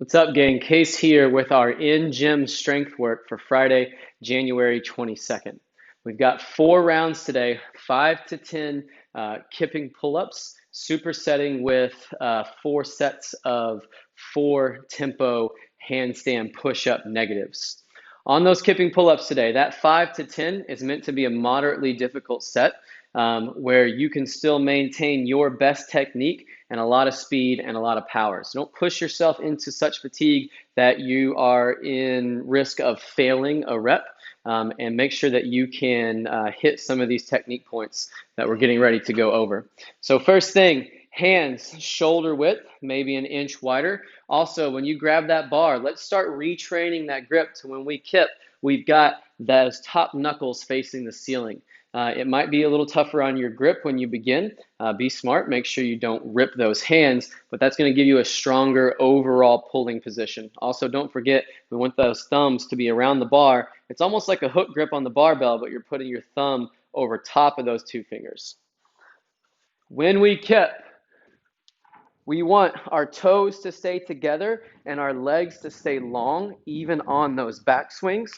What's up, gang? Case here with our in-gym strength work for Friday, January 22nd. We've got 4 rounds today, 5 to 10 kipping pull-ups, supersetting with 4 sets of 4 tempo handstand push-up negatives. On those kipping pull-ups today, that 5 to 10 is meant to be a moderately difficult set where you can still maintain your best technique and a lot of speed and a lot of power. So don't push yourself into such fatigue that you are in risk of failing a rep. And make sure that you can hit some of these technique points that we're getting ready to go over. So first thing, hands shoulder width, maybe an inch wider. Also, when you grab that bar, let's start retraining that grip to when we kip, we've got those top knuckles facing the ceiling. It might be a little tougher on your grip when you begin. Be smart, make sure you don't rip those hands, but that's going to give you a stronger overall pulling position. Also, don't forget, we want those thumbs to be around the bar. It's almost like a hook grip on the barbell, but you're putting your thumb over top of those 2 fingers. When we kip, we want our toes to stay together and our legs to stay long, even on those back swings.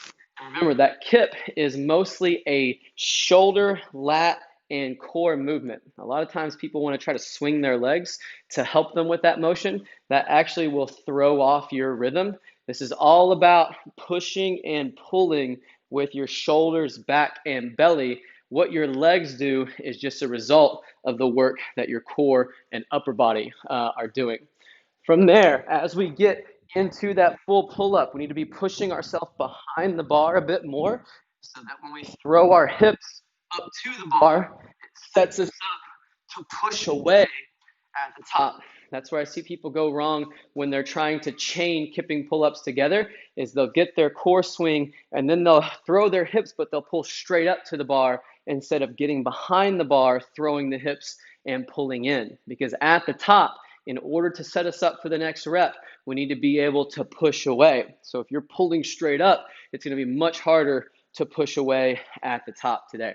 Remember, that kip is mostly a shoulder, lat, and core movement. A lot of times people want to try to swing their legs to help them with that motion. That actually will throw off your rhythm. This is all about pushing and pulling with your shoulders, back, and belly. What your legs do is just a result of the work that your core and upper body are doing. From there, as we get into that full pull-up, we need to be pushing ourselves behind the bar a bit more so that when we throw our hips up to the bar, it sets us up to push away at the top. That's where I see people go wrong when they're trying to chain kipping pull-ups together, is they'll get their core swing and then they'll throw their hips, but they'll pull straight up to the bar instead of getting behind the bar, throwing the hips and pulling in. Because at the top, in order to set us up for the next rep, we need to be able to push away. So if you're pulling straight up, it's going to be much harder to push away at the top today.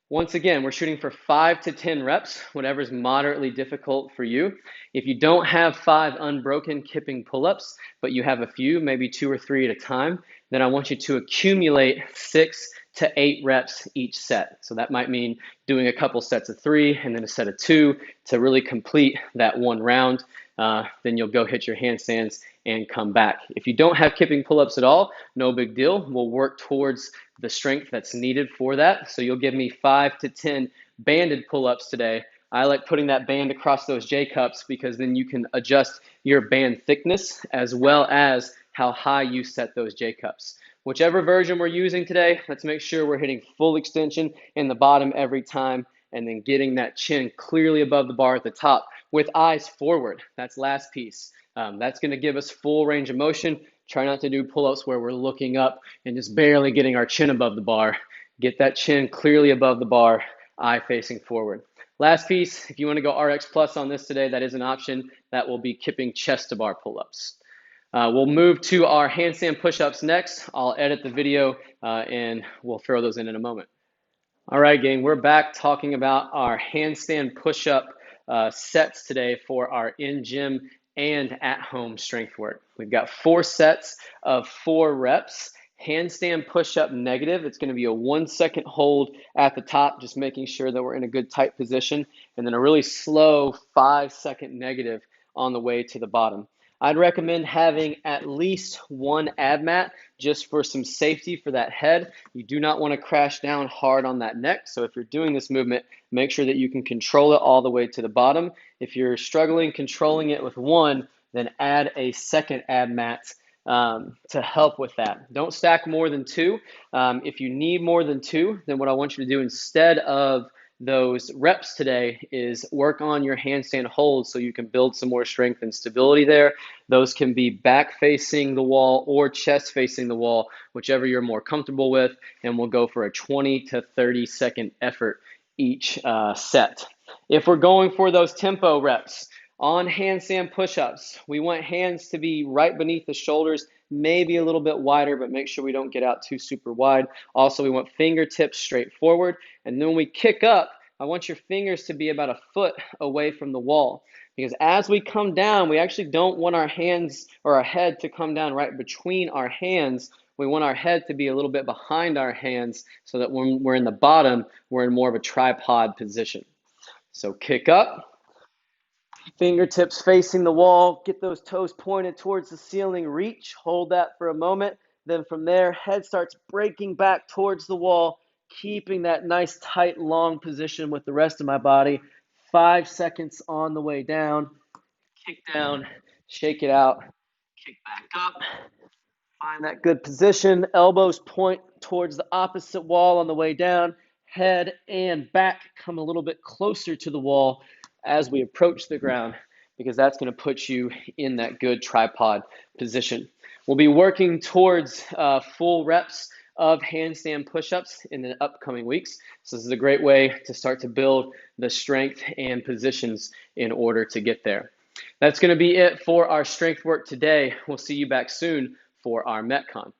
Once again, we're shooting for 5 to 10 reps, whatever's moderately difficult for you. If you don't have 5 unbroken kipping pull-ups, but you have a few, maybe 2 or 3 at a time, then I want you to accumulate 6 to 8 reps each set. So that might mean doing a couple sets of 3 and then a set of 2 to really complete that 1 round. Then you'll go hit your handstands and come back. If you don't have kipping pull-ups at all, no big deal. We'll work towards the strength that's needed for that. So you'll give me 5 to 10 banded pull-ups today. I like putting that band across those J-cups because then you can adjust your band thickness as well as how high you set those J-cups. Whichever version we're using today, let's make sure we're hitting full extension in the bottom every time and then getting that chin clearly above the bar at the top with eyes forward. That's last piece. That's going to give us full range of motion. Try not to do pull-ups where we're looking up and just barely getting our chin above the bar. Get that chin clearly above the bar, eye facing forward. Last piece, if you want to go RX Plus on this today, that is an option. That will be kipping chest to bar pull-ups. We'll move to our handstand push-ups next. I'll edit the video and we'll throw those in a moment. All right, gang, we're back talking about our handstand push-up sets today for our in-gym and at-home strength work. We've got 4 sets of 4 reps. Handstand push-up negative. It's going to be a 1-second hold at the top, just making sure that we're in a good tight position, and then a really slow 5-second negative on the way to the bottom. I'd recommend having at least 1 ab mat just for some safety for that head. You do not want to crash down hard on that neck. So if you're doing this movement, make sure that you can control it all the way to the bottom. If you're struggling controlling it with 1, then add a second ab mat to help with that. Don't stack more than 2. If you need more than 2, then what I want you to do instead of those reps today is work on your handstand holds so you can build some more strength and stability there. Those can be back facing the wall or chest facing the wall, whichever you're more comfortable with, and we'll go for a 20 to 30 second effort each set. If we're going for those tempo reps, on handstand push-ups, we want hands to be right beneath the shoulders, maybe a little bit wider, but make sure we don't get out too super wide. Also, we want fingertips straight forward. And then when we kick up, I want your fingers to be about a foot away from the wall. Because as we come down, we actually don't want our hands or our head to come down right between our hands. We want our head to be a little bit behind our hands so that when we're in the bottom, we're in more of a tripod position. So kick up, fingertips facing the wall, get those toes pointed towards the ceiling, reach, hold that for a moment. Then from there, head starts breaking back towards the wall, keeping that nice tight long position with the rest of my body. 5 seconds on the way down, kick down, shake it out, kick back up. Find that good position. Elbows point towards the opposite wall on the way down. Head and back come a little bit closer to the wall as we approach the ground because that's going to put you in that good tripod position. We'll be working towards full reps of handstand push-ups in the upcoming weeks. So this is a great way to start to build the strength and positions in order to get there. That's going to be it for our strength work today. We'll see you back soon for our Metcon.